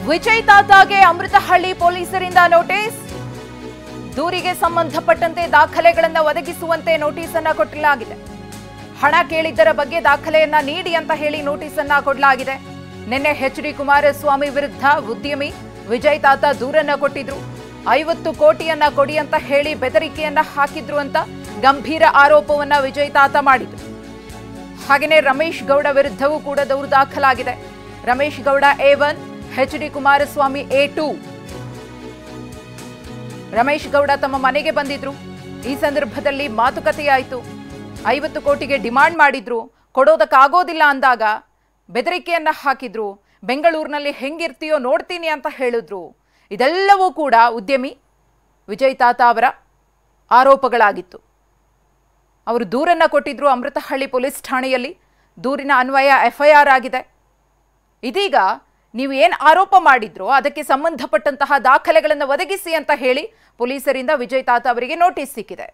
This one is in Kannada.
ವಿಜಯ್ ತಾತಾಗೆ ಅಮೃತಹಳ್ಳಿ ಪೊಲೀಸರಿಂದ ನೋಟಿಸ್. ದೂರಿಗೆ ಸಂಬಂಧಪಟ್ಟಂತೆ ದಾಖಲೆಗಳನ್ನು ಒದಗಿಸುವಂತೆ ನೋಟಿಸ್ ಅನ್ನು ಕೊಡಲಾಗಿದೆ. ಹಣ ಕೇಳಿದ್ದರ ಬಗ್ಗೆ ದಾಖಲೆಯನ್ನ ನೀಡಿ ಅಂತ ಹೇಳಿ ನೋಟಿಸ್ ಅನ್ನು ಕೊಡಲಾಗಿದೆ. ನಿನ್ನೆ ಎಚ್.ಡಿ. ಕುಮಾರಸ್ವಾಮಿ ವಿರುದ್ಧ ಉದ್ಯಮಿ ವಿಜಯ್ ತಾತಾ ದೂರನ್ನ ಕೊಟ್ಟಿದ್ರು. 50 ಕೋಟಿಯನ್ನ ಕೊಡಿ ಅಂತ ಹೇಳಿ ಬೆದರಿಕೆಯನ್ನ ಹಾಕಿದ್ರು ಅಂತ ಗಂಭೀರ ಆರೋಪವನ್ನ ವಿಜಯ್ ತಾತಾ ಮಾಡಿದ್ರು. ಹಾಗೆಯೇ ರಮೇಶ್ ಗೌಡ ವಿರುದ್ಧವೂ ಕೂಡ ದೂರು ದಾಖಲಾಗಿದೆ. Ramesh Gowda A1, H D. Kumaraswamy A2. Ramesh Gowda ತಮ್ಮ ಮನೆಗೆ ಬಂದಿದ್ರು. ಈ ಸಂದರ್ಭದಲ್ಲಿ ಮಾತುಕತೆಯಾಯಿತು. 50 ಕೋಟಿಗೆ ಡಿಮಾಂಡ್ ಮಾಡಿದ್ರು. ಕೊಡೋದಕ್ಕಾಗೋದಿಲ್ಲ ಅಂದಾಗ ಬೆದರಿಕೆಯನ್ನ ಹಾಕಿದ್ರು. ಬೆಂಗಳೂರಿನಲ್ಲಿ ಹೆಂಗಿರ್ತೀಯೋ ನೋಡ್ತೀನಿ ಅಂತ ಹೇಳಿದ್ರು. ಇದೆಲ್ಲವೂ ಕೂಡ ಉದ್ಯಮಿ ವಿಜಯ್ ತಾತಾ ಅವರ ಆರೋಪಗಳಾಗಿತ್ತು. ಅವರು ದೂರನ್ನ ಕೊಟ್ಟಿದ್ರು ಅಮೃತಹಳ್ಳಿ ಪೊಲೀಸ್ ಠಾಣೆಯಲ್ಲಿ. ದೂರಿನ ಅನ್ವಯ FIR ಆಗಿದೆ. ಇದೀಗ ನೀವು ಏನು ಆರೋಪ ಮಾಡಿದ್ರೋ ಅದಕ್ಕೆ ಸಂಬಂಧಪಟ್ಟಂತಹ ದಾಖಲೆಗಳನ್ನು ಒದಗಿಸಿ ಅಂತ ಹೇಳಿ ಪೊಲೀಸರಿಂದ ವಿಜಯ್ ತಾತಾ ಅವರಿಗೆ ನೋಟಿಸ್ ಸಿಕ್ಕಿದೆ.